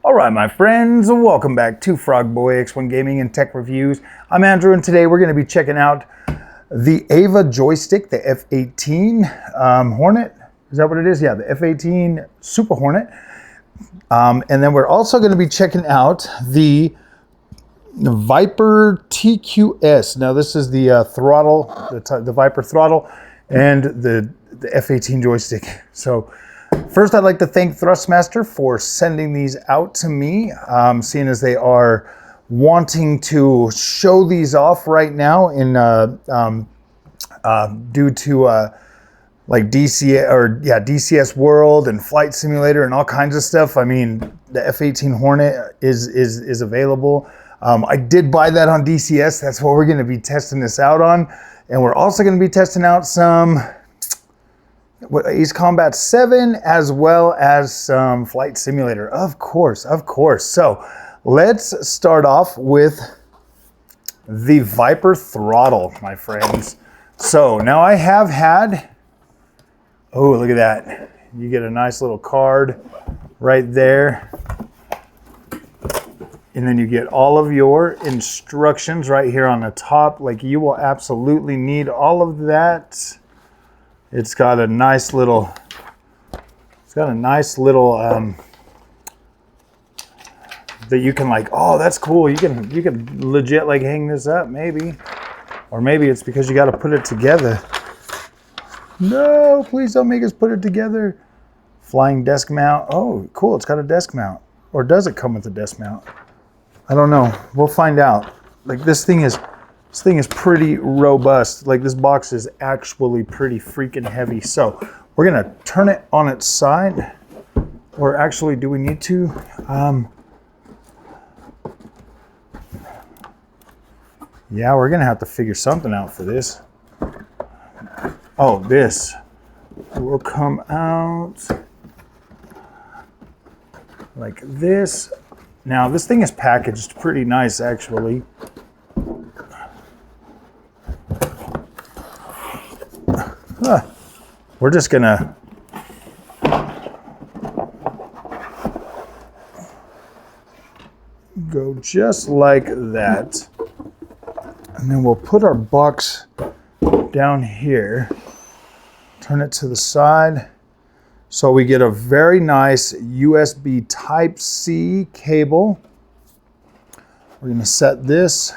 All right, my friends, welcome back to Frogboy X1 Gaming and Tech Reviews. I'm Andrew, and today we're going to be checking out the AVA joystick, the F-18 Hornet. Is that what it is? Yeah, the F-18 Super Hornet. And then we're also going to be checking out the Viper TQS. Now, this is the throttle, the Viper throttle, and the F-18 joystick. So, first, I'd like to thank Thrustmaster for sending these out to me, seeing as they are wanting to show these off right now in due to like DCS World and Flight Simulator and all kinds of stuff. I mean, the F-18 Hornet is available. I did buy that on DCS. That's what we're going to be testing this out on, and we're also going to be testing out some Ace Combat 7 as well as some Flight Simulator, of course. So let's start off with the Viper throttle, my friends. So now I have had, oh, look at that. You get a nice little card right there. And then you get all of your instructions right here on the top. Like, you will absolutely need all of that. It's got a nice little, that you can, like, oh, that's cool. You can legit like hang this up maybe. Or maybe it's because you got to put it together. No, please don't make us put it together. Flying desk mount. Oh, cool. It's got a desk mount. Or does it come with a desk mount? I don't know. We'll find out. Like, this thing is pretty robust. Like, this box is actually pretty freaking heavy. So we're gonna turn it on its side. Or actually, do we need to? Yeah, we're gonna have to figure something out for this. Oh, this will come out like this. Now, this thing is packaged pretty nice, actually. We're just gonna go just like that. And then we'll put our box down here, turn it to the side. So we get a very nice USB Type-C cable. We're gonna set this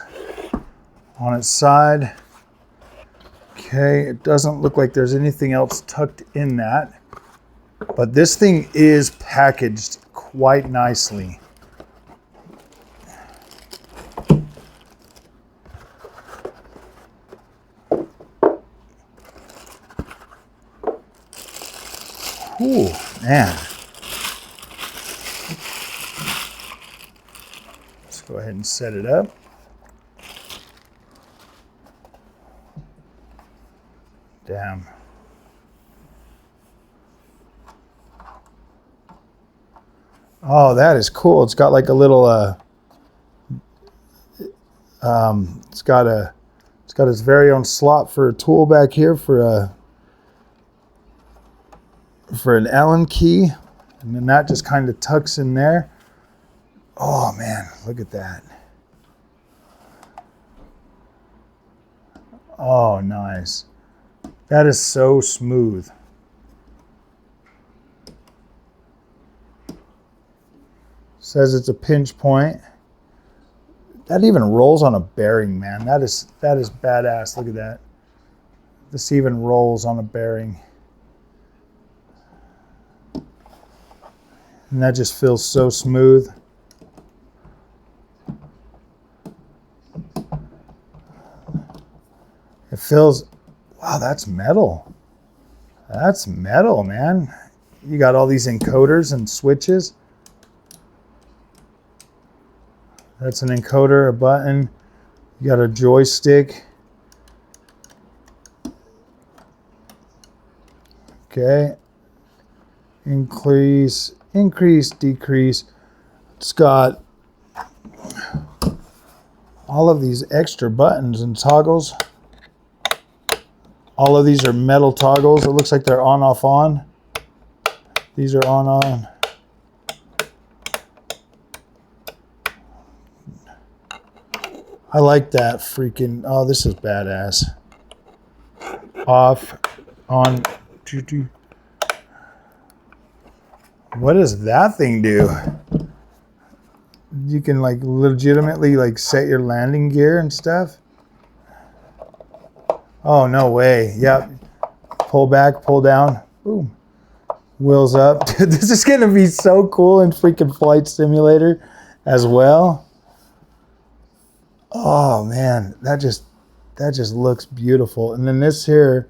on its side. Okay, it doesn't look like there's anything else tucked in that, but this thing is packaged quite nicely. Ooh, man. Let's go ahead and set it up. Damn. Oh, that is cool. It's got like a little it's got its very own slot for a tool back here for an Allen key, and then that just kind of tucks in there. Oh man, look at that. Oh, nice. That is so smooth. Says it's a pinch point. That even rolls on a bearing, man. That is badass. Look at that. This even rolls on a bearing. And that just feels so smooth. It feels, wow, that's metal. That's metal, man. You got all these encoders and switches. That's an encoder, a button. You got a joystick. Okay. Increase, decrease. It's got all of these extra buttons and toggles. All of these are metal toggles. It looks like they're on, off, on. These are on. I like that freaking, oh, this is badass. Off, on, what does that thing do? You can like legitimately like set your landing gear and stuff. Oh, no way. Yep. Pull back, pull down. Boom. Wheels up. Dude, this is going to be so cool in freaking Flight Simulator as well. Oh, man. That just looks beautiful. And then this here,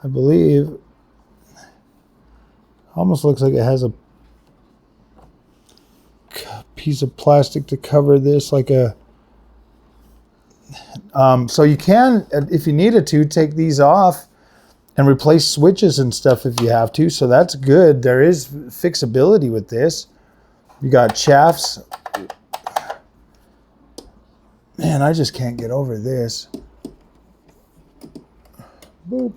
I believe, almost looks like it has a piece of plastic to cover this, like a so you can, if you needed to, take these off and replace switches and stuff if you have to. So that's good. There is fixability with this. You got shafts. Man, I just can't get over this. Boop.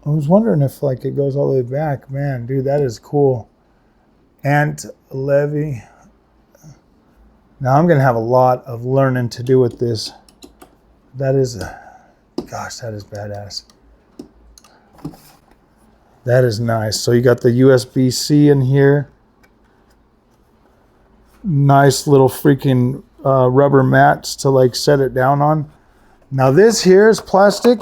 I was wondering if like it goes all the way back. Man, dude, that is cool. Ant levy. Now I'm gonna have a lot of learning to do with this. That is, gosh, that is badass. That is nice. So you got the USB-C in here. Nice little freaking rubber mats to like set it down on. Now this here is plastic,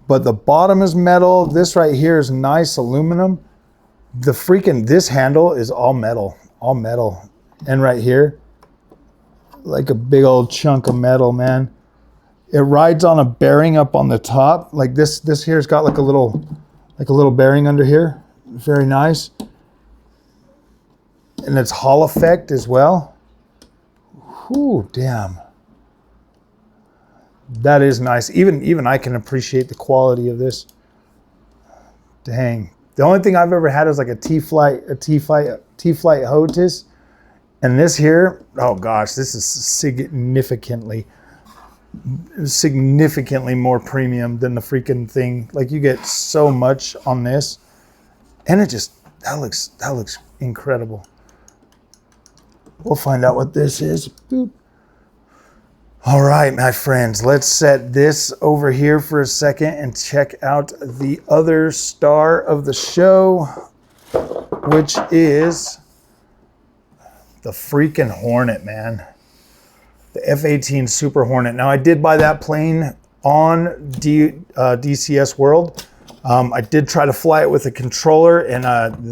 but the bottom is metal. This right here is nice aluminum. The freaking, this handle is all metal. And right here, like a big old chunk of metal, man. It rides on a bearing up on the top. Like this here's got like a little bearing under here. Very nice. And it's Hall effect as well. Whew, damn. That is nice. Even I can appreciate the quality of this. Dang. The only thing I've ever had is like a T-Flight HOTIS. And this here, oh gosh, this is significantly more premium than the freaking thing. Like you get so much on this. And it just, that looks incredible. We'll find out what this is. Boop. All right, my friends, let's set this over here for a second and check out the other star of the show, which is the freaking Hornet, man. The F-18 Super Hornet. Now, I did buy that plane on DCS World. I did try to fly it with a controller, and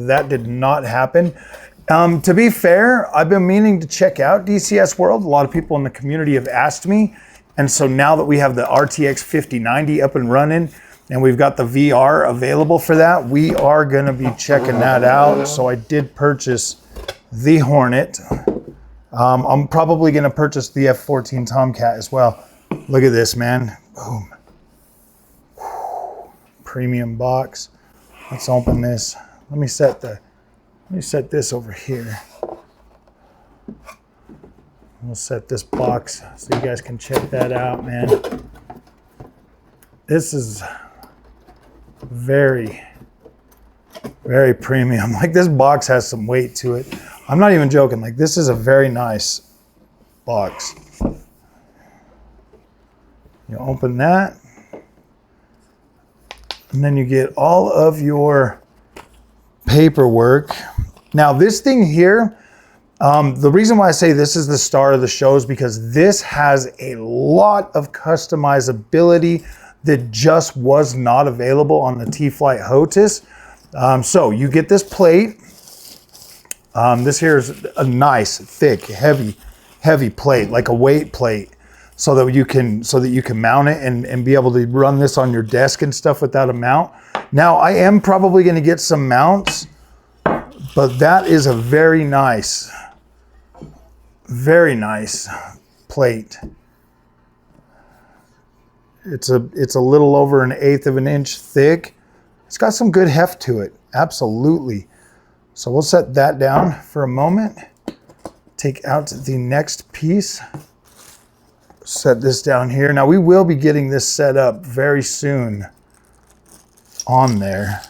that did not happen. To be fair, I've been meaning to check out DCS World. A lot of people in the community have asked me. And so now that we have the RTX 5090 up and running, and we've got the VR available for that, we are gonna be checking that out. So I did purchase the Hornet. I'm probably gonna purchase the F-14 Tomcat as well. Look at this, man. Boom. Premium box. Let's open this. Let me set this over here. We'll set this box so you guys can check that out, man. This is very, very premium. Like this box has some weight to it. I'm not even joking. Like this is a very nice box. You open that, and then you get all of your paperwork. Now this thing here, the reason why I say this is the star of the show is because this has a lot of customizability that just was not available on the T-Flight HOTIS. So you get this plate. This here is a nice, thick, heavy plate, like a weight plate, so that you can mount it and be able to run this on your desk and stuff without a mount. Now I am probably going to get some mounts, but that is a very nice plate. It's a little over 1/8 of an inch thick. It's got some good heft to it, absolutely. So we'll set that down for a moment. Take out the next piece. Set this down here. Now we will be getting this set up very soon on there.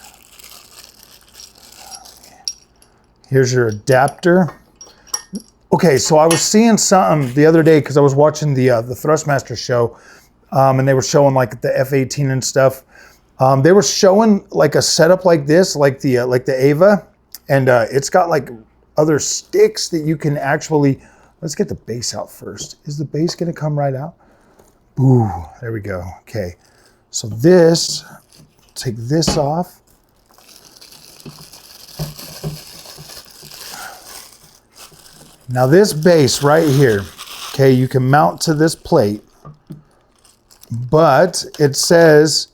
Here's your adapter. Okay, so I was seeing something the other day because I was watching the Thrustmaster show, and they were showing like the F-18 and stuff. They were showing like a setup like this, like the AVA, and it's got like other sticks that you can actually. Let's get the base out first. Is the base gonna come right out? Ooh, there we go. Okay, so this, take this off. Now this base right here, okay, you can mount to this plate, but it says,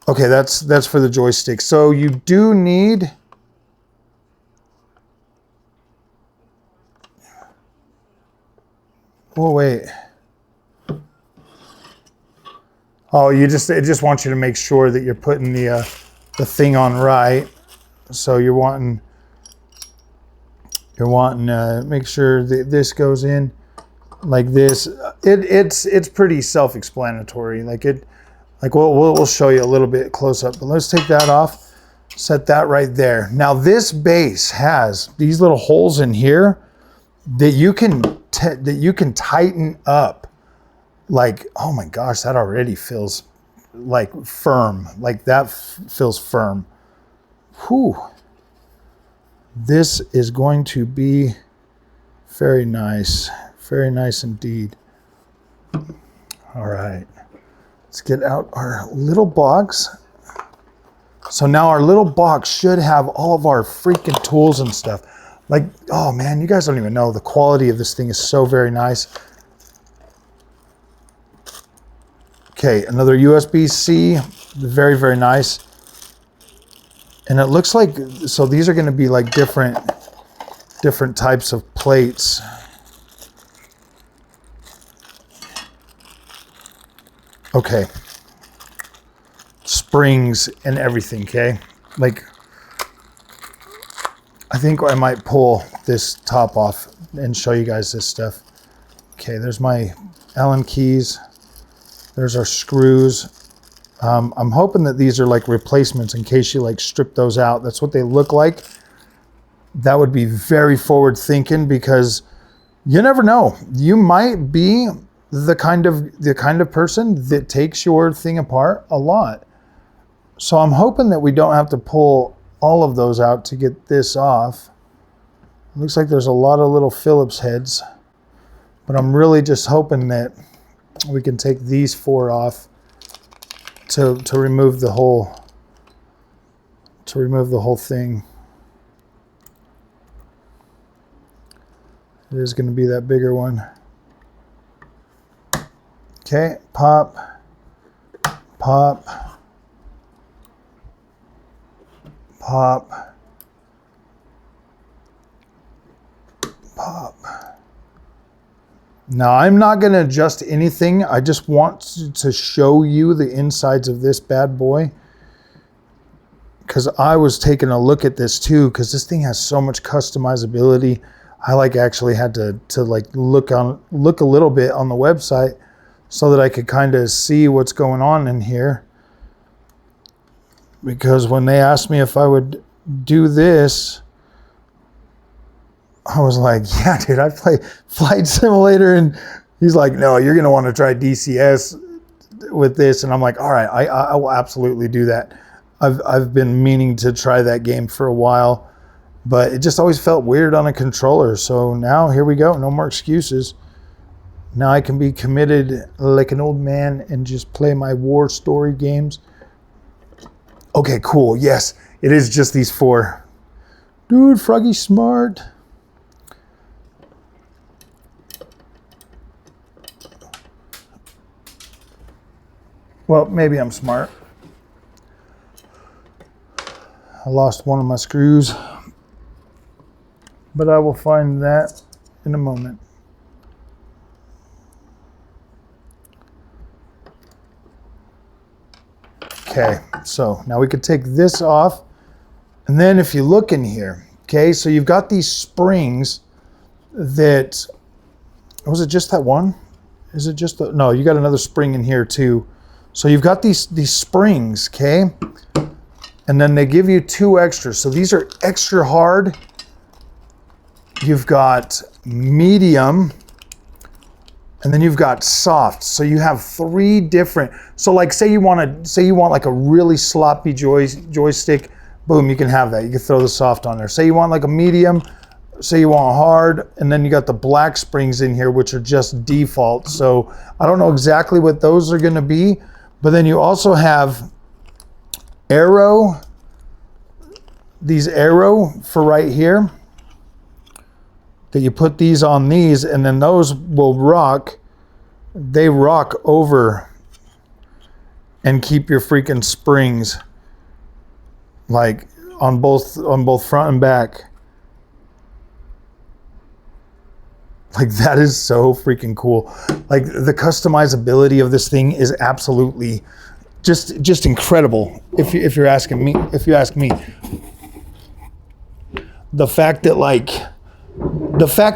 okay, that's for the joystick. So you do need, oh wait. Oh, it just wants you to make sure that you're putting the thing on right. So you're wanting make sure that this goes in like this. It's pretty self-explanatory. We'll show you a little bit close up, but let's take that off, set that right there. Now this base has these little holes in here that you can tighten up. Like, oh my gosh, that already feels like firm. Like that feels firm. Whew. This is going to be very nice indeed. All right, let's get out our little box. So now our little box should have all of our freaking tools and stuff. Like, oh man, you guys don't even know, the quality of this thing is so very nice. Okay, another USB-C, very, very nice. And it looks like, so these are going to be like different types of plates. Okay. Springs and everything, okay? Like, I think I might pull this top off and show you guys this stuff. Okay, there's my Allen keys. There's our screws. I'm hoping that these are like replacements in case you like strip those out. That's what they look like. That would be very forward thinking because you never know. You might be the kind of person that takes your thing apart a lot. So I'm hoping that we don't have to pull all of those out to get this off. It looks like there's a lot of little Phillips heads, but I'm really just hoping that we can take these 4 off to remove the whole thing. It is going to be that bigger one. Okay, pop, pop, pop, pop. Now, I'm not going to adjust anything. I just want to show you the insides of this bad boy. Because I was taking a look at this too, because this thing has so much customizability. I like actually had to like look a little bit on the website so that I could kind of see what's going on in here. Because when they asked me if I would do this, I was like, yeah, dude, I play Flight Simulator. And he's like, no, you're going to want to try DCS with this. And I'm like, all right, I will absolutely do that. I've been meaning to try that game for a while, but it just always felt weird on a controller. So now here we go. No more excuses. Now I can be committed like an old man and just play my war story games. Okay, cool. Yes, it is just these 4. Dude, Froggy's smart. Well, maybe I'm smart. I lost one of my screws, but I will find that in a moment. Okay, so now we could take this off. And then if you look in here, okay, so you've got these springs that, was it just that one? Is it just the, no, you got another spring in here too. So you've got these springs, okay? And then they give you 2 extras. So these are extra hard you've got medium, and then you've got soft. So you have 3 different, so like say you want like a really sloppy joystick, boom, you can have that. You can throw the soft on there. Say you want like a medium, say you want hard, and then you got the black springs in here, which are just default. So I don't know exactly what those are gonna be, but then you also have arrow, these arrow for right here, that you put these on these, and then those will rock. They rock over and keep your freaking springs like on both front and back. Like that is so freaking cool. Like the customizability of this thing is absolutely just incredible. If you ask me, the fact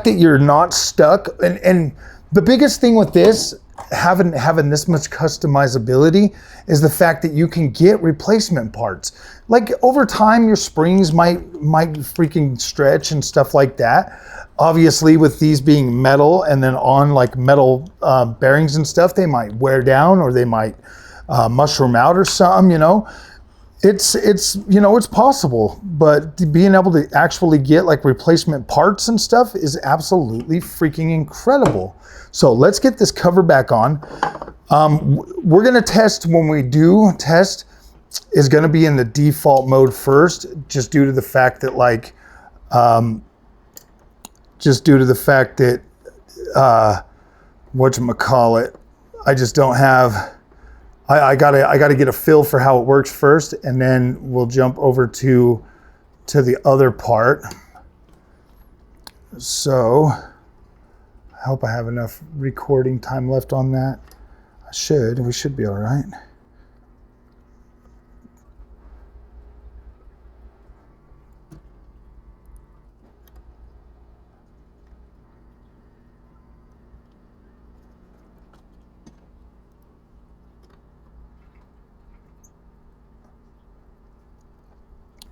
that you're not stuck, and the biggest thing with this, having this much customizability, is the fact that you can get replacement parts. Like over time, your springs might freaking stretch and stuff like that. Obviously, with these being metal and then on like metal bearings and stuff, they might wear down or they might mushroom out or something, you know. It's you know, it's possible, but being able to actually get like replacement parts and stuff is absolutely freaking incredible. So let's get this cover back on. We're gonna test, when we do test, is gonna be in the default mode first, just due to the fact that like, whatchamacallit, I just don't have, I gotta get a feel for how it works first, and then we'll jump over to the other part. So I hope I have enough recording time left on that. We should be all right.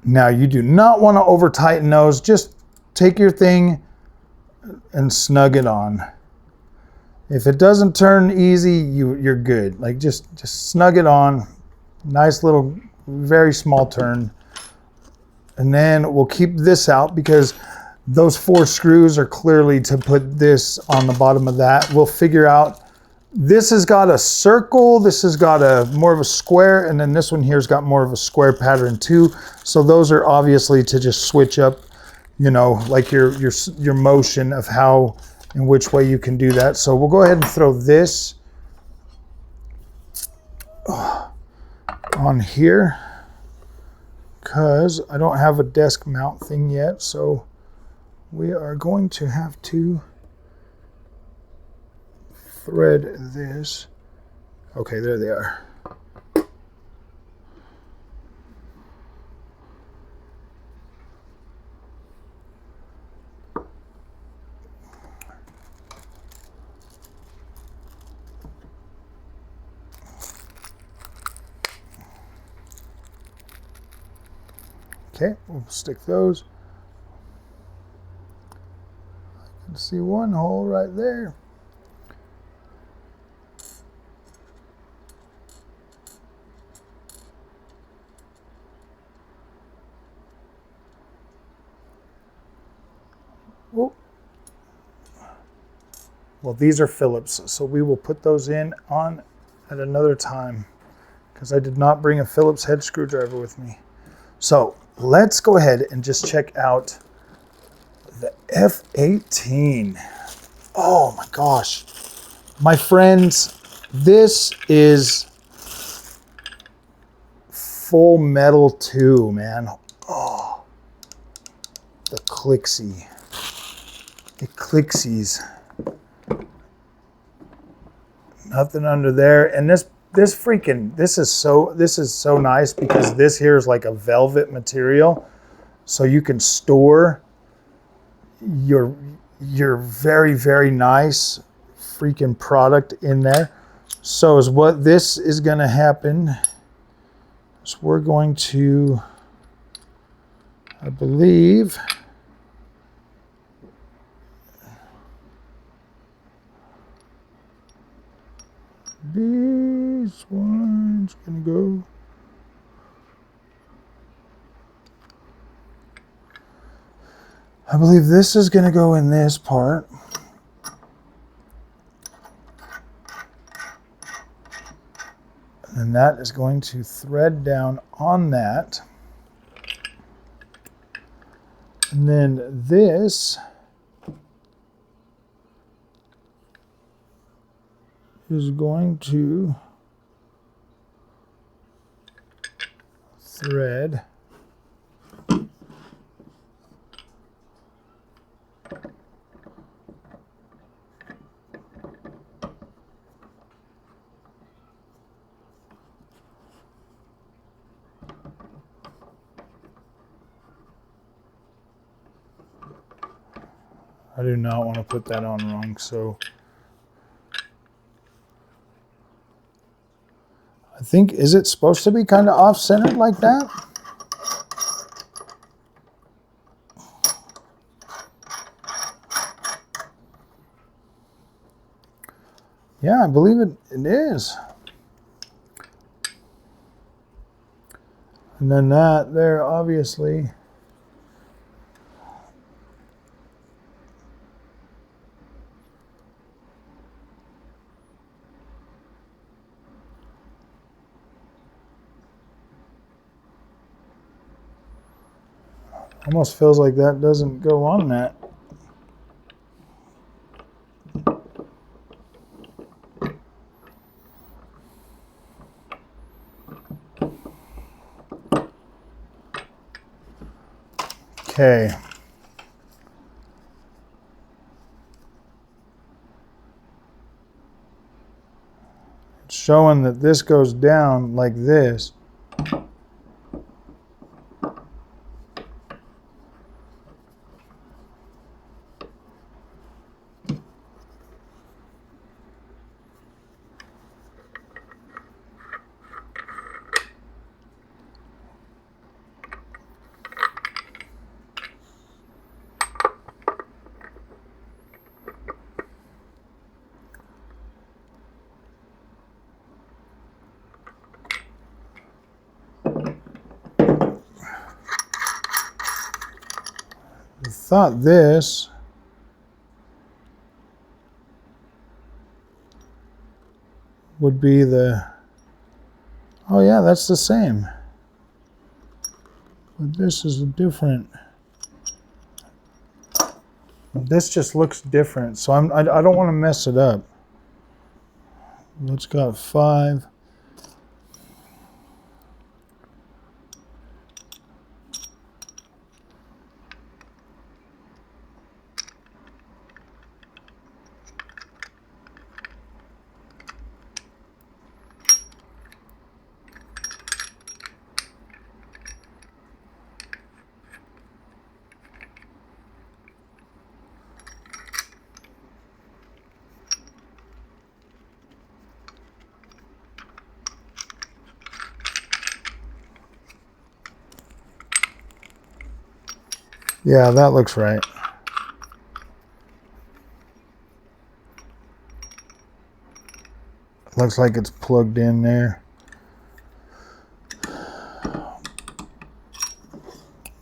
Now you do not want to over tighten those. Just take your thing and snug it on. If it doesn't turn easy, you're good. Like just snug it on. Nice little, very small turn. And then we'll keep this out because those 4 screws are clearly to put this on the bottom of that. We'll figure out, this has got a circle, this has got a more of a square, and then this one here's got more of a square pattern too. So those are obviously to just switch up, you know, like your motion of how and which way you can do that. So we'll go ahead and throw this on here because I don't have a desk mount thing yet. So we are going to have to thread this. Okay, there they are. Okay, we'll stick those. I can see one hole right there. Oh. Well, these are Phillips, so we will put those in on at another time because I did not bring a Phillips head screwdriver with me. So let's go ahead and just check out the F-18. Oh my gosh. My friends, this is full metal too, man. Oh, the clicksy. The clicksies. Nothing under there. And this is so nice because this here is like a velvet material, so you can store your very, very nice freaking product in there. So is what this is going to happen is we're going to, I believe, this one's gonna go. I believe this is gonna go in this part. And that is going to thread down on that. And then this is going to thread I do not want to put that on wrong, so I think, is it supposed to be kind of off-centered like that? Yeah, I believe it is. And then that there, obviously. Almost feels like that doesn't go on that. Okay. It's showing that this goes down like this. I thought this would be the, oh yeah, that's the same. But this is different. This just looks different, so I don't want to mess it up. It's got 5. Yeah, that looks right. Looks like it's plugged in there.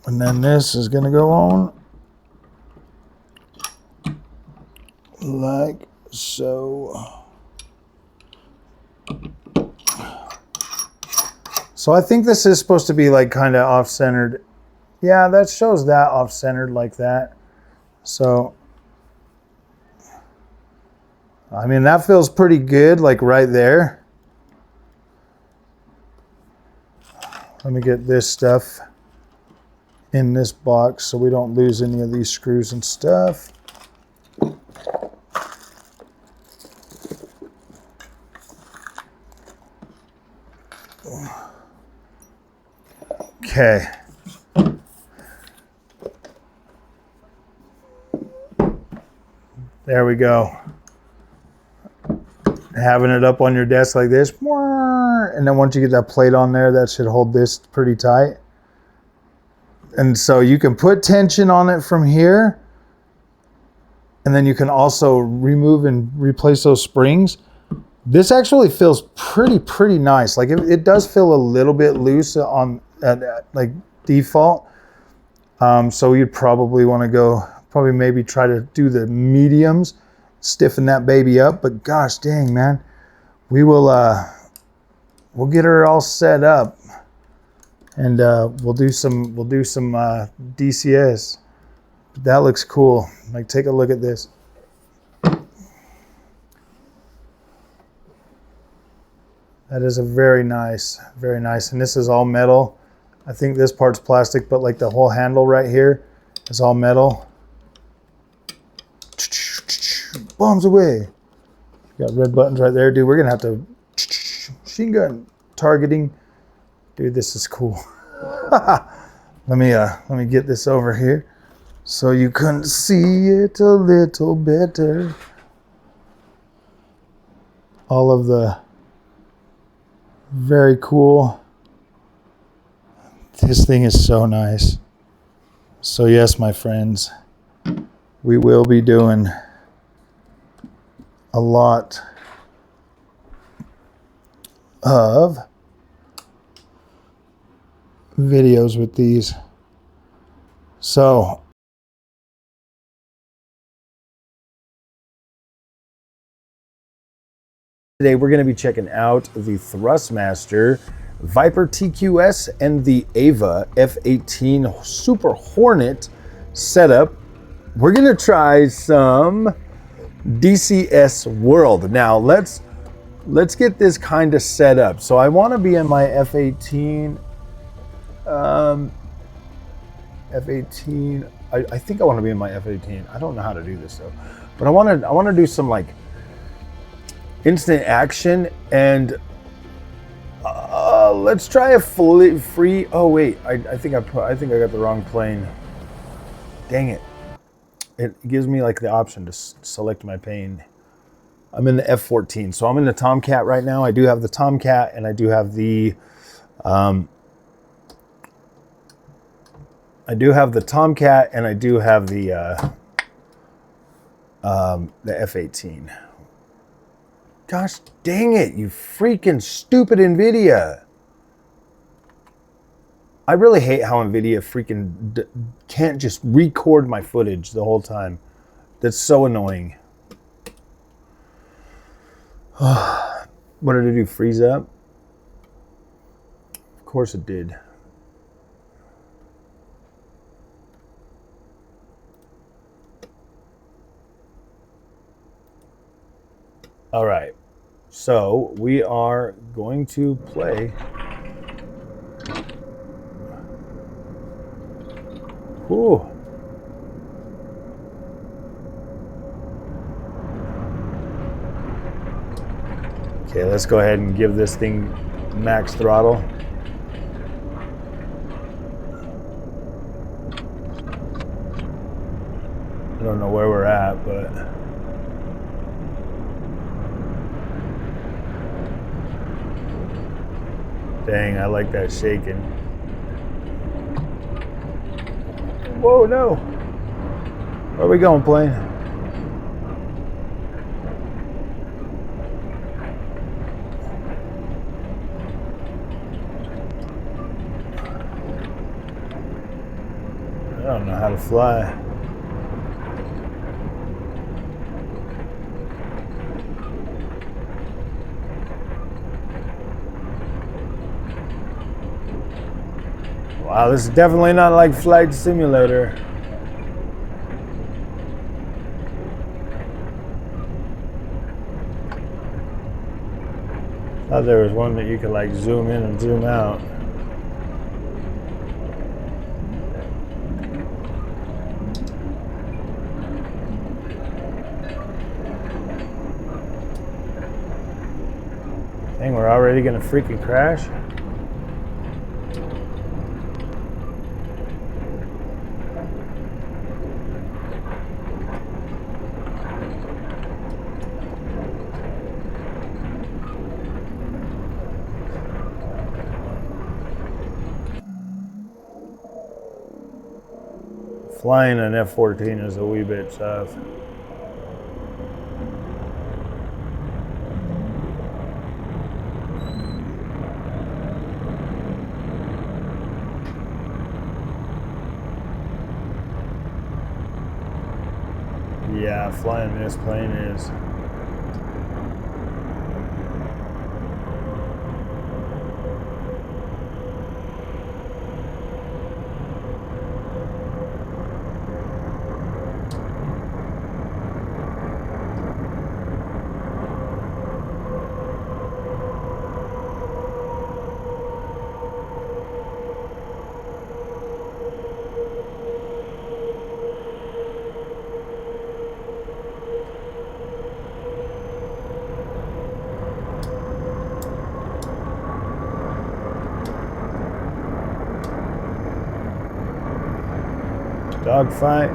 And then this is going to go on like so. So I think this is supposed to be like kind of off-centered. Yeah, that shows that off-centered like that. So, I mean, that feels pretty good, like right there. Let me get this stuff in this box so we don't lose any of these screws and stuff. Okay. There we go. Having it up on your desk like this, and then once you get that plate on there, that should hold this pretty tight. And so you can put tension on it from here, and then you can also remove and replace those springs. This actually feels pretty nice. Like it does feel a little bit loose on at like default. So you'd probably want to go, maybe try to do the mediums, stiffen that baby up. But gosh dang, man, we will we'll get her all set up, and we'll do some DCS. That looks cool. Like, take a look at this. That is a very nice, and this is all metal. I think this part's plastic, but like the whole handle right here is all metal. Bombs away. Got red buttons right there, dude. We're gonna have to machine gun targeting. Dude, this is cool. Let me get this over here so you can see it a little better. All of the very cool. This thing is so nice. So yes, my friends, we will be doing a lot of videos with these. So today we're going to be checking out the Thrustmaster Viper TQS and the AVA F-18 Super Hornet setup. We're going to try some DCS World. Now let's get this kind of set up. So I want to be in my F-18. F-18. I think I want to be in my F-18. I don't know how to do this though, but I want to do some like instant action, and let's try a fully free. Oh wait, I think I got the wrong plane. Dang it! It gives me like the option to select my plane. I'm in the F-14, so I'm in the Tomcat right now. I do have the Tomcat, and I do have the Tomcat, and I do have the F-18. Gosh dang it, you freaking stupid NVIDIA. I really hate how NVIDIA freaking can't just record my footage the whole time. That's so annoying. What did it do, freeze up? Of course it did. All right, so we are going to play. Whew. Okay, let's go ahead and give this thing max throttle. I don't know where we're at, but dang, I like that shaking. Whoa, no. Where are we going, plane? I don't know how to fly. Wow, this is definitely not like Flight Simulator. Thought there was one that you could like zoom in and zoom out. Dang, we're already gonna freaking crash. Flying an F-14 is a wee bit tough. yeah, flying this plane is. Dogfight.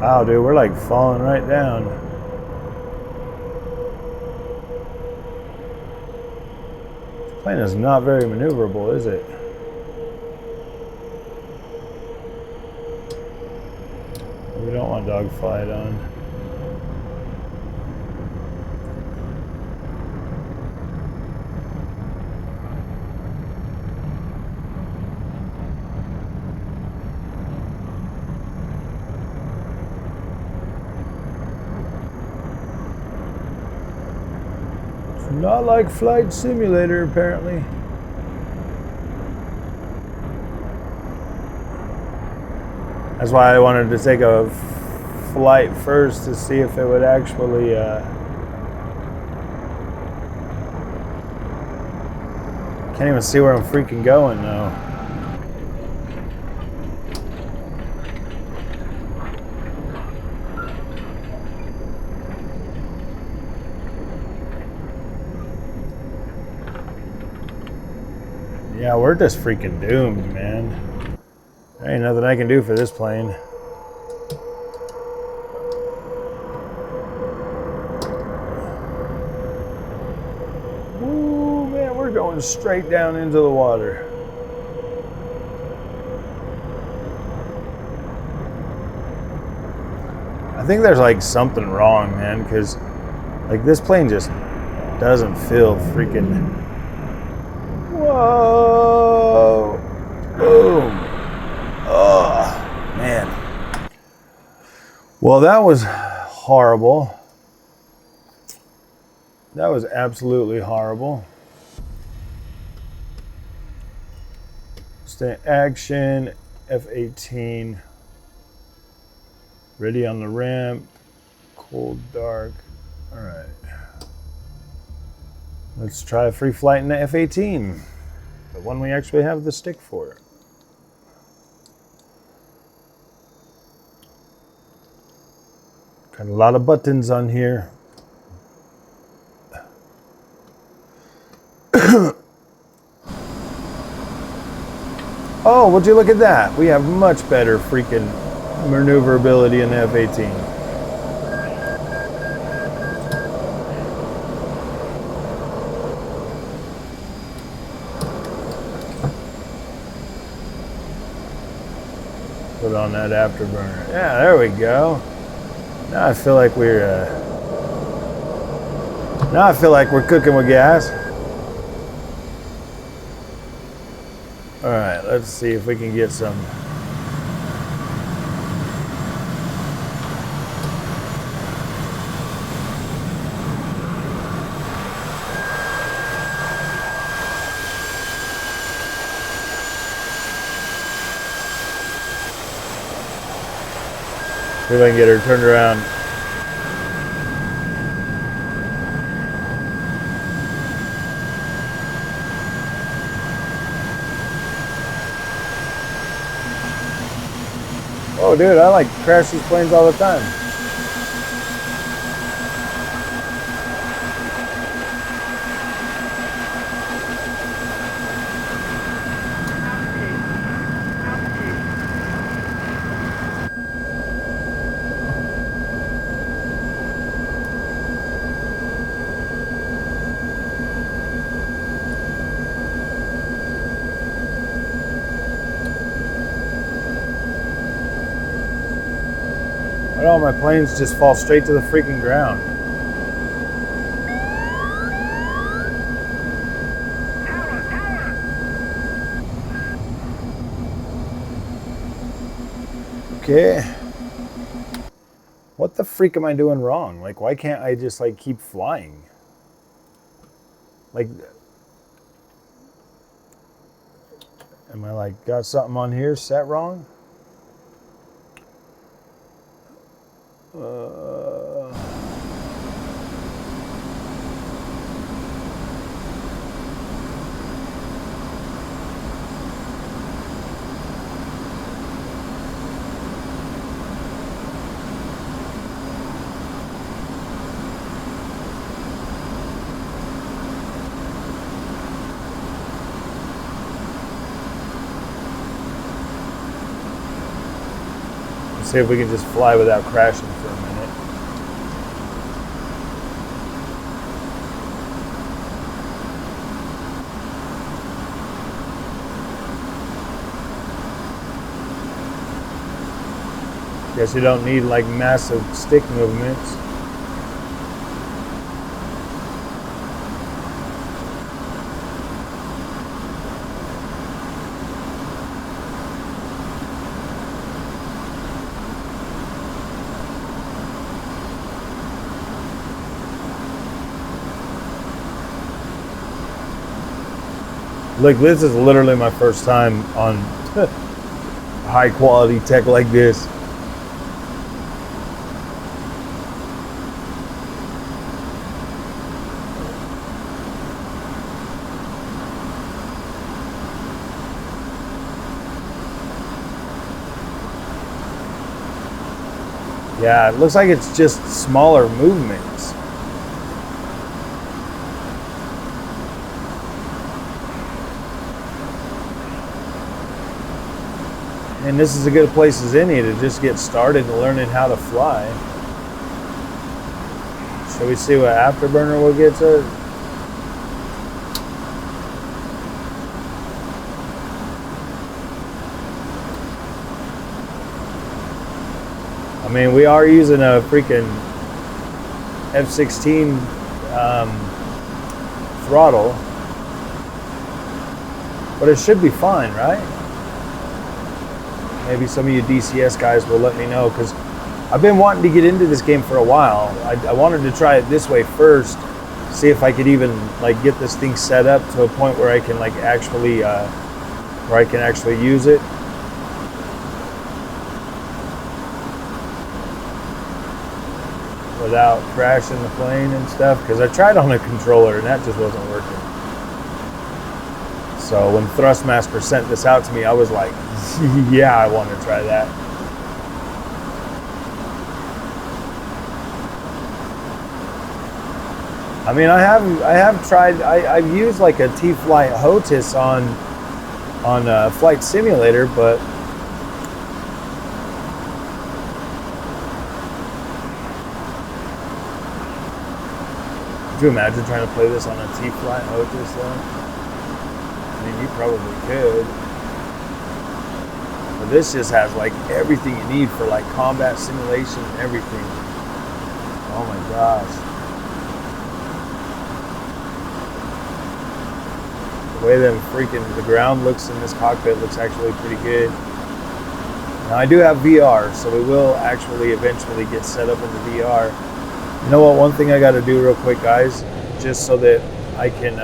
Wow, dude, we're like falling right down. This plane is not very maneuverable, is it? We don't want dogfight on. It's not like Flight Simulator, apparently. That's why I wanted to take a flight first to see if it would actually can't even see where I'm freaking going though. Yeah, we're just freaking doomed, man. There ain't nothing I can do for this plane. Ooh, man, we're going straight down into the water. I think there's like something wrong, man, because like this plane just doesn't feel freaking... Whoa! Boom! Oh, man. Well, that was horrible. That was absolutely horrible. Stay action, F-18. Ready on the ramp. Cold, dark. All right. Let's try free flight in the F-18. The one we actually have the stick for. Got a lot of buttons on here. Oh, would you look at that? We have much better freaking maneuverability in the F-18. Put on that afterburner. Yeah, there we go. Now I feel like we're cooking with gas. All right, let's see if we can get some. See if I can get her turned around. Oh, dude, I like crash these planes all the time. Why do all my planes just fall straight to the freaking ground? Okay. What the freak am I doing wrong? Like, why can't I just like keep flying? Like, am I like got something on here set wrong? See if we can just fly without crashing for a minute. Guess you don't need like massive stick movements. Look, this is literally my first time on high quality tech like this. Yeah, it looks like it's just smaller movements. And this is as good a place as any to just get started in learning how to fly. Shall we see what Afterburner will get to? I mean, we are using a freaking F-16 throttle, but it should be fine, right? Maybe some of you DCS guys will let me know, because I've been wanting to get into this game for a while. I wanted to try it this way first, see if I could even like get this thing set up to a point where I can like actually use it. Without crashing the plane and stuff, because I tried on a controller and that just wasn't working. So when Thrustmaster sent this out to me, I was like, yeah, I want to try that. I mean, I have tried. I've used like a T-Flight HOTAS on Flight Simulator, but could you imagine trying to play this on a T-Flight HOTAS though? I mean, you probably could. But this just has like everything you need for like combat simulation and everything. Oh my gosh. The way the ground looks in this cockpit looks actually pretty good. Now I do have VR, so we will actually eventually get set up into VR. You know what, one thing I got to do real quick, guys, just so that I can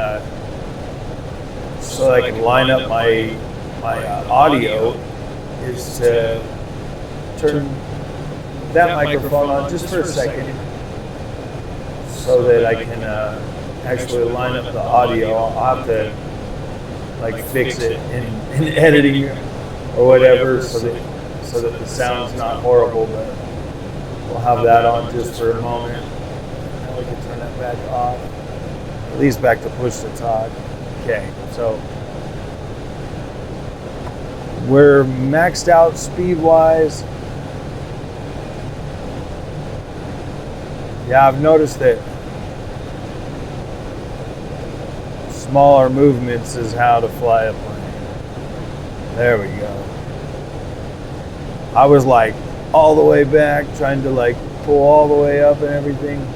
line up my audio, is to turn that microphone on just for a second, so that I can actually line up the audio. I'll have to like fix it in editing or whatever, so that the sound's not horrible, but we'll have that on just for a moment. Now we can turn that back off, at least back to push to talk. Okay, so we're maxed out speed-wise. Yeah, I've noticed that smaller movements is how to fly a plane. There we go. I was like all the way back, trying to like pull all the way up and everything.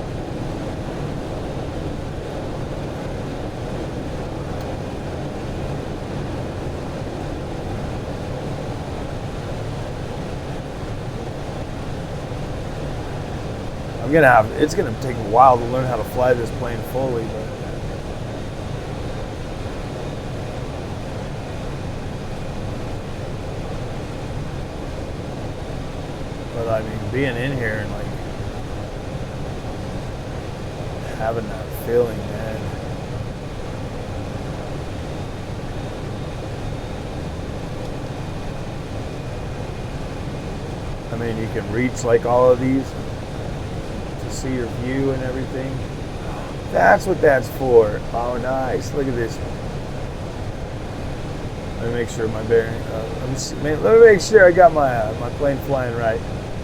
it's gonna take a while to learn how to fly this plane fully, but I mean, being in here and like having that feeling, man. I mean, you can reach like all of these to see your view and everything. That's what that's for. Oh, nice. Look at this. Let me make sure my bearing. Let me make sure I got my my plane flying right.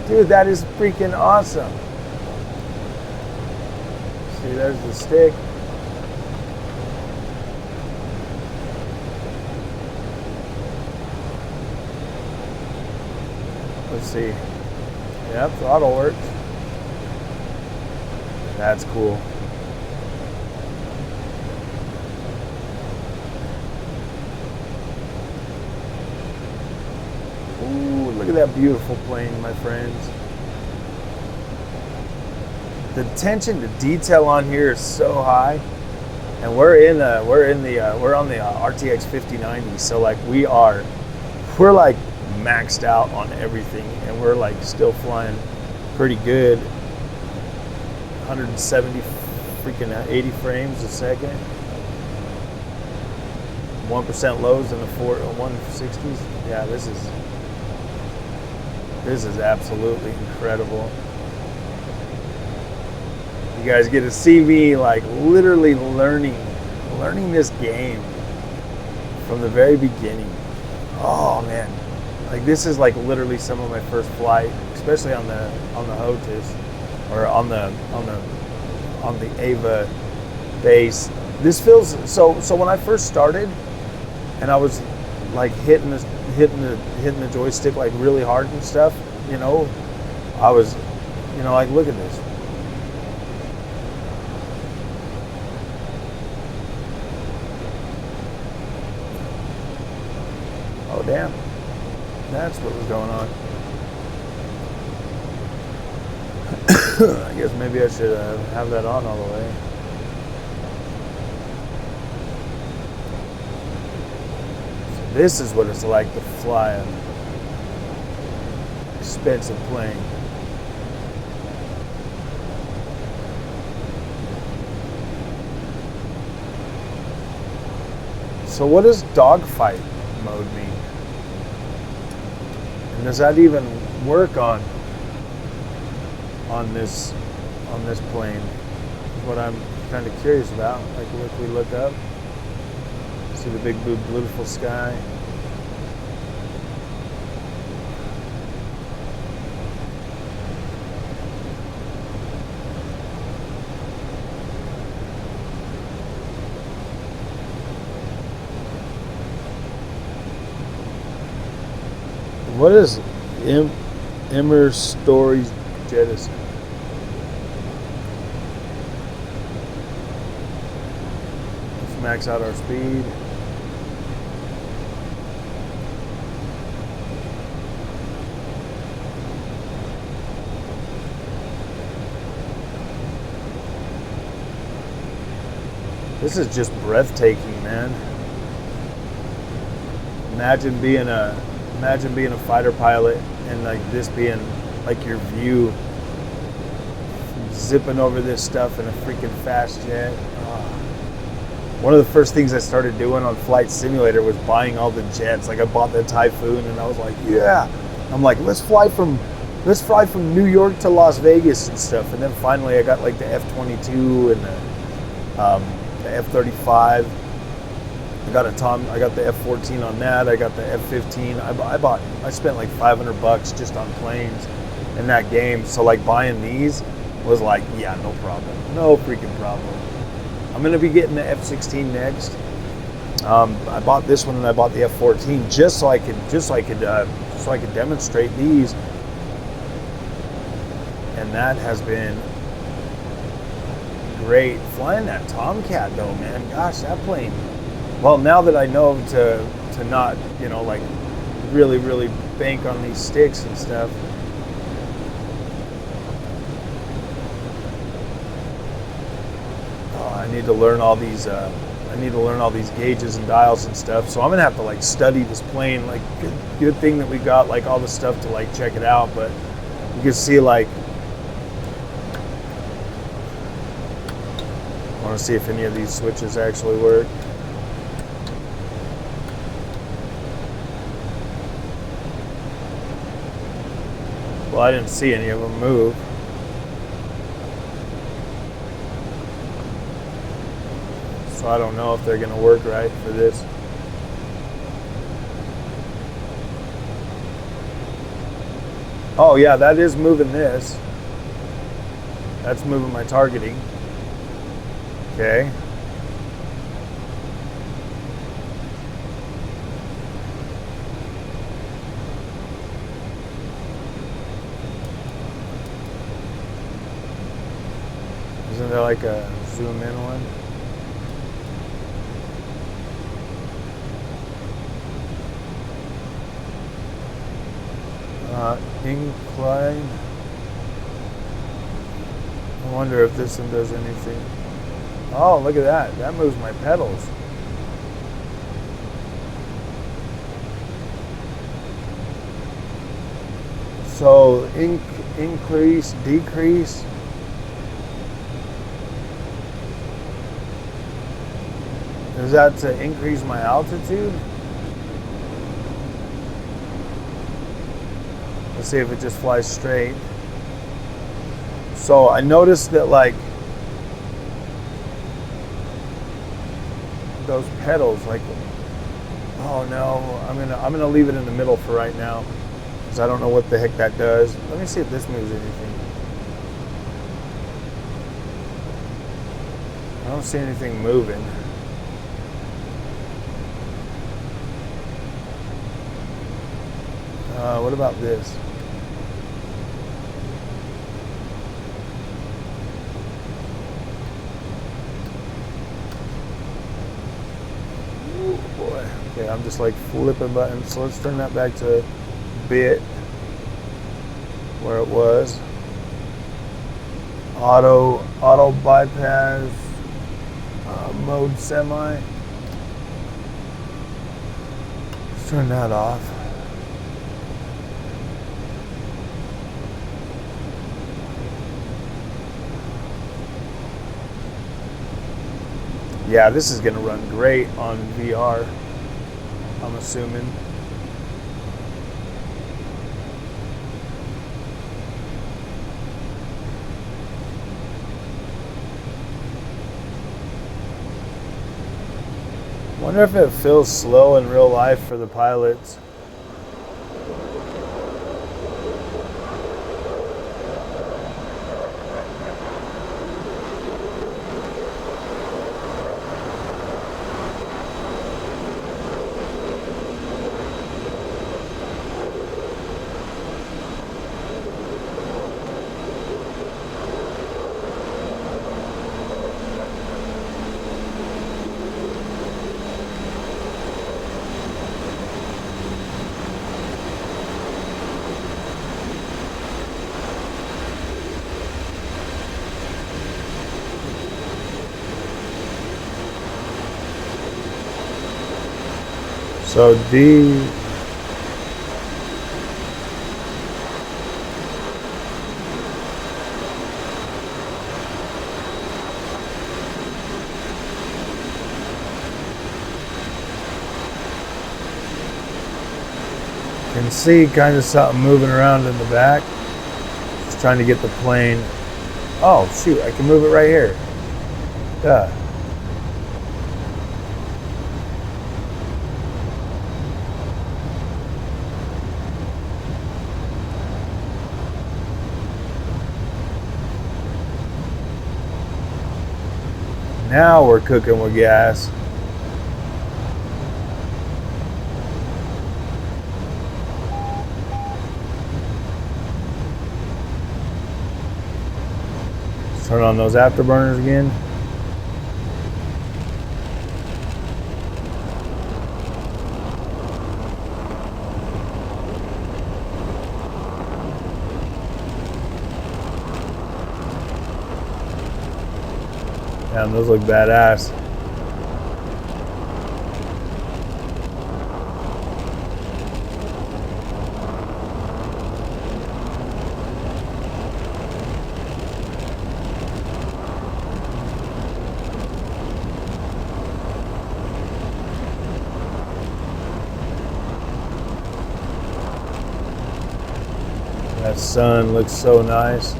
Dude, that is freaking awesome. See, there's the stick. Let's see. Yep, throttle works. That's cool. Ooh, look at that beautiful plane, my friends. The attention to detail on here is so high, and we're on the RTX 5090, so like we're like maxed out on everything, and we're like still flying pretty good. 170 freaking 80 frames a second. 1% lows in the 160s. Yeah, this is absolutely incredible. You guys get to see me like literally learning this game from the very beginning. Oh man, like this is like literally some of my first flight, especially on the HOTAS or on the AVA base. This feels so when I first started and I was like hitting the joystick like really hard and stuff, you know, I was, you know, like look at this. Oh damn, that's what was going on. I guess maybe I should have that on all the way. So this is what it's like to fly an expensive plane. So what does dogfight mode mean? And does that even work on this plane? What I'm kind of curious about. Like if we look up, see the big beautiful sky. What is Immer Stories Jettison? Let's max out our speed. This is just breathtaking, man. Imagine being a fighter pilot and like this being like your view, zipping over this stuff in a freaking fast jet. One of the first things I started doing on Flight Simulator was buying all the jets. Like I bought the Typhoon and I was like, yeah. I'm like, let's fly from New York to Las Vegas and stuff. And then finally I got like the F-22 and the F-35. I got the F-14 on that. I got the F-15. I spent like $500 just on planes in that game. So like buying these was like, yeah, no problem, no freaking problem. I'm gonna be getting the F-16 next. I bought this one and I bought the F-14 just so I could demonstrate these. And that has been great. Flying that Tomcat though, man. Gosh, that plane. Well, now that I know to not, you know, like really bank on these sticks and stuff. need to learn all these. I need to learn all these gauges and dials and stuff. So I'm gonna have to like study this plane. Like, good thing that we got like all the stuff to like check it out. But you can see like, I want to see if any of these switches actually work. Well, I didn't see any of them move. So I don't know if they're gonna work right for this. Oh yeah, that is moving this. That's moving my targeting. Okay. Isn't there like a zoom in one? Incline. I wonder if this one does anything. Oh, look at that. That moves my pedals. So increase, decrease. Is that to increase my altitude? Let's see if it just flies straight. So I noticed that like those pedals, like, oh no, I'm gonna leave it in the middle for right now because I don't know what the heck that does. Let me see if this moves anything. I don't see anything moving. What about this? Ooh, boy. Okay, I'm just like flipping buttons. So let's turn that back to bit where it was. Auto bypass, mode semi. Let's turn that off. Yeah, this is going to run great on VR, I'm assuming. Wonder if it feels slow in real life for the pilots. So can see kind of something moving around in the back. Just trying to get the plane. Oh shoot, I can move it right here. Duh. Now we're cooking with gas. Let's turn on those afterburners again. Damn, those look badass. That sun looks so nice.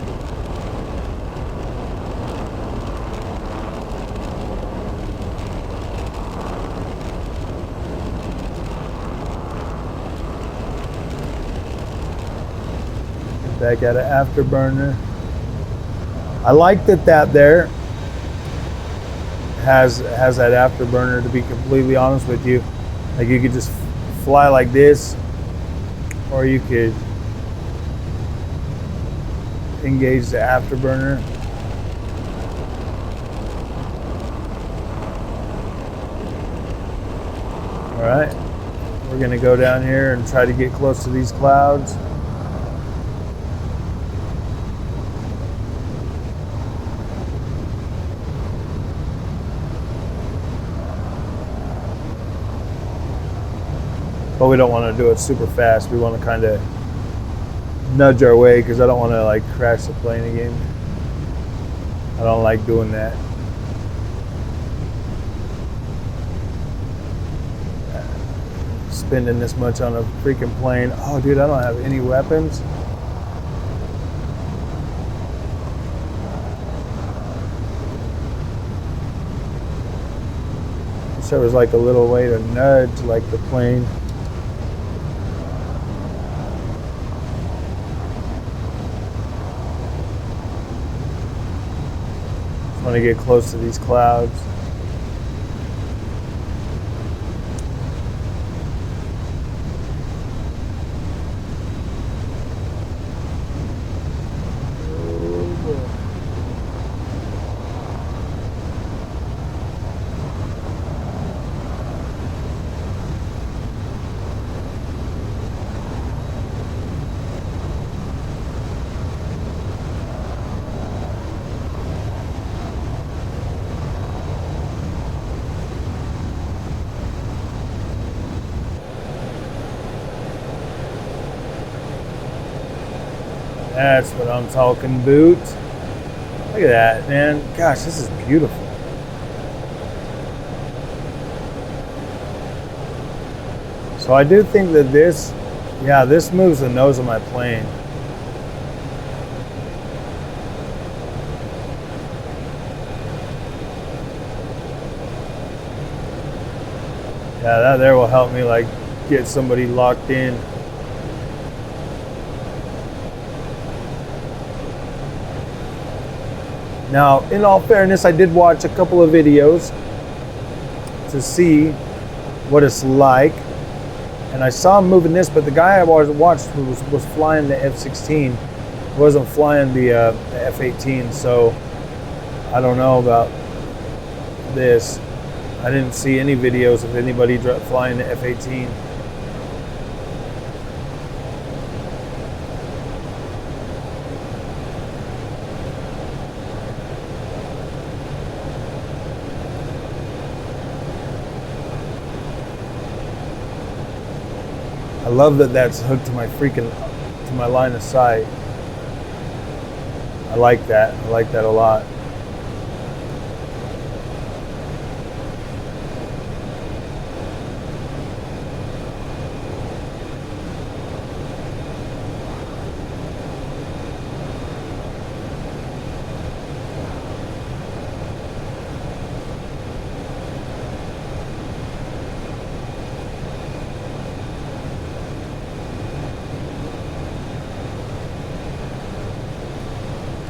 Back at an afterburner. I like that there has that afterburner, to be completely honest with you. Like you could just fly like this, or you could engage the afterburner. All right, we're gonna go down here and try to get close to these clouds. But we don't want to do it super fast. We want to kind of nudge our way, because I don't want to like crash the plane again. I don't like doing that. Spending this much on a freaking plane. Oh dude, I don't have any weapons. Wish there was like a little way to nudge like the plane. Want to get close to these clouds. That's what I'm talking about. Look at that, man. Gosh, this is beautiful. So I do think that this moves the nose of my plane. Yeah, that there will help me like get somebody locked in. Now, in all fairness, I did watch a couple of videos to see what it's like, and I saw him moving this, but the guy I watched was flying the F-16, wasn't flying the F-18, so I don't know about this. I didn't see any videos of anybody flying the F-18. I love that that's hooked to my line of sight. I like that. I like that a lot.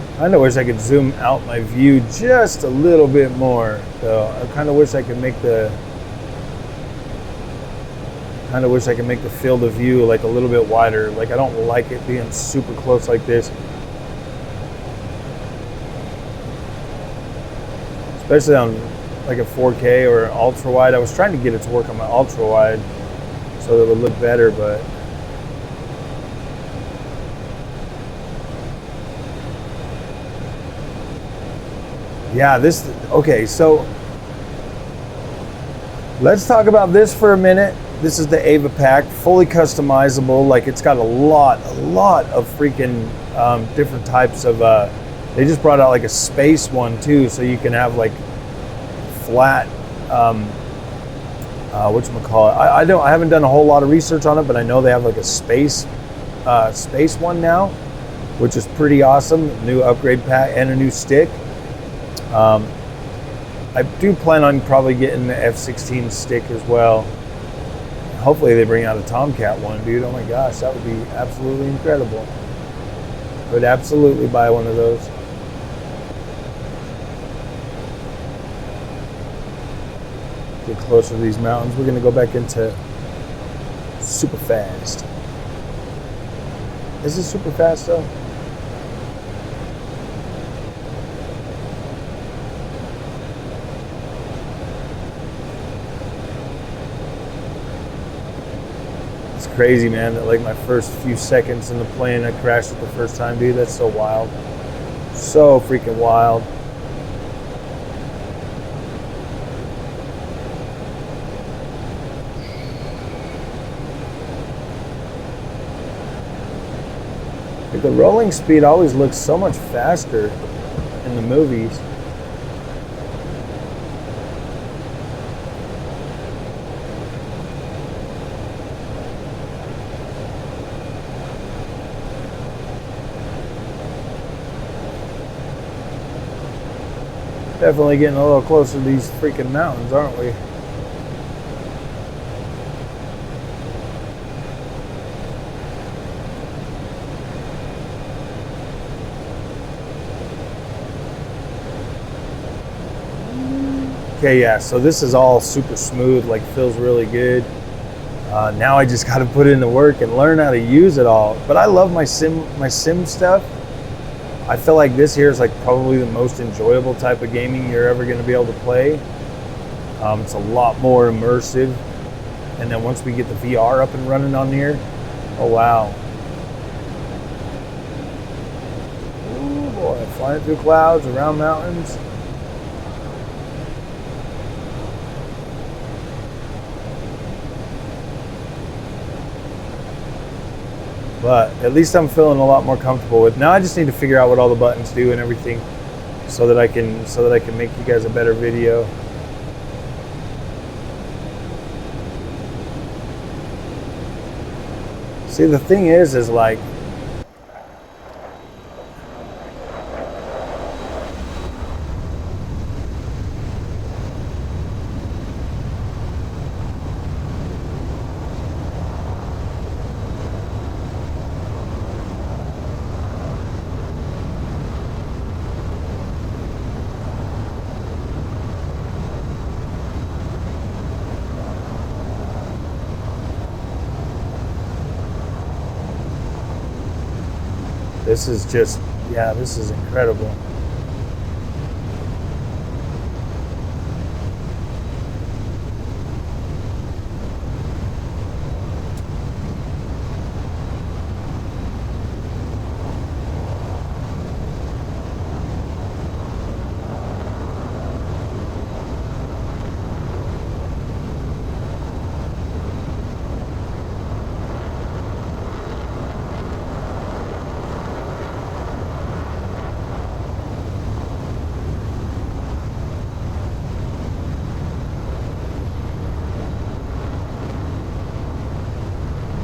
I kind of wish I could zoom out my view just a little bit more. So I kind of wish I could make the field of view like a little bit wider. Like I don't like it being super close like this. Especially on like a 4K or ultra wide. I was trying to get it to work on my ultra wide so that it would look better, but Yeah, this, okay, so let's talk about this for a minute. This is the AVA pack, fully customizable. Like, it's got a lot of freaking different types of, they just brought out like a space one too, so you can have like flat, whatchamacallit, I haven't done a whole lot of research on it, but I know they have like a space one now, which is pretty awesome. New upgrade pack and a new stick. I do plan on probably getting the F16 stick as well. Hopefully they bring out a Tomcat one, dude. Oh my gosh, that would be absolutely incredible. I would absolutely buy one of those. Get closer to these mountains. We're gonna go back into super fast. Is it super fast though? It's crazy, man, that like my first few seconds in the plane, I crashed it the first time, dude. That's so wild. So freaking wild. The rolling speed always looks so much faster in the movies. Definitely getting a little closer to these freaking mountains, aren't we? Okay, yeah, so this is all super smooth, like feels really good. Now I just got to put in the work and learn how to use it all. But I love my sim stuff. I feel like this here is like probably the most enjoyable type of gaming you're ever going to be able to play. It's a lot more immersive. And then once we get the VR up and running on here, oh wow. Ooh boy, flying through clouds, around mountains. But at least I'm feeling a lot more comfortable with. Now I just need to figure out what all the buttons do and everything, so that I can make you guys a better video. See, the thing is like, this is just, yeah, this is incredible.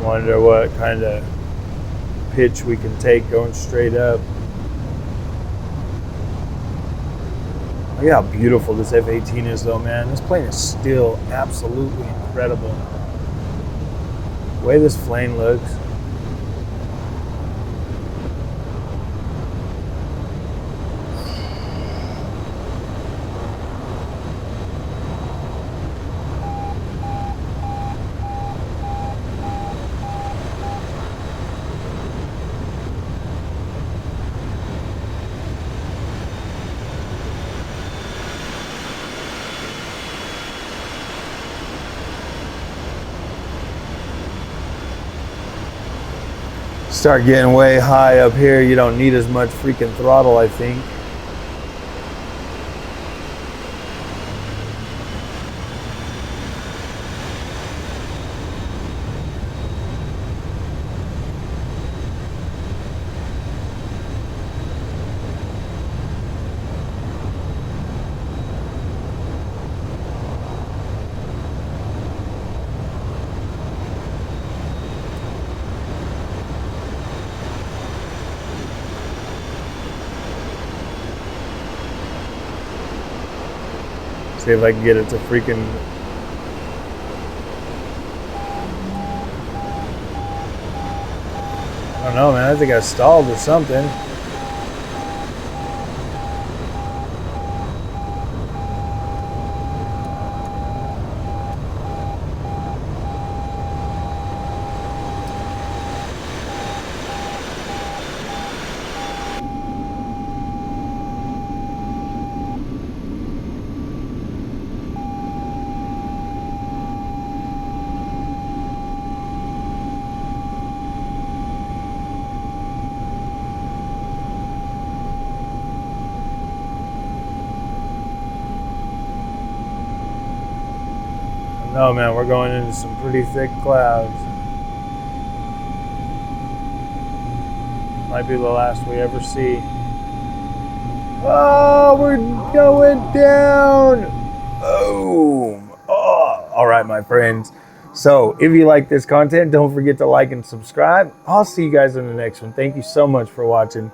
Wonder what kind of pitch we can take going straight up. Look at how beautiful this F-18 is though, man. This plane is still absolutely incredible. The way this plane looks. Start getting way high up here, you don't need as much freaking throttle, I think. See if I can get it to freaking... I don't know, man. I think I stalled or something. No, man, we're going into some pretty thick clouds. Might be the last we ever see. Oh, we're going down. Boom. Oh, all right, my friends. So if you like this content, don't forget to like and subscribe. I'll see you guys in the next one. Thank you so much for watching.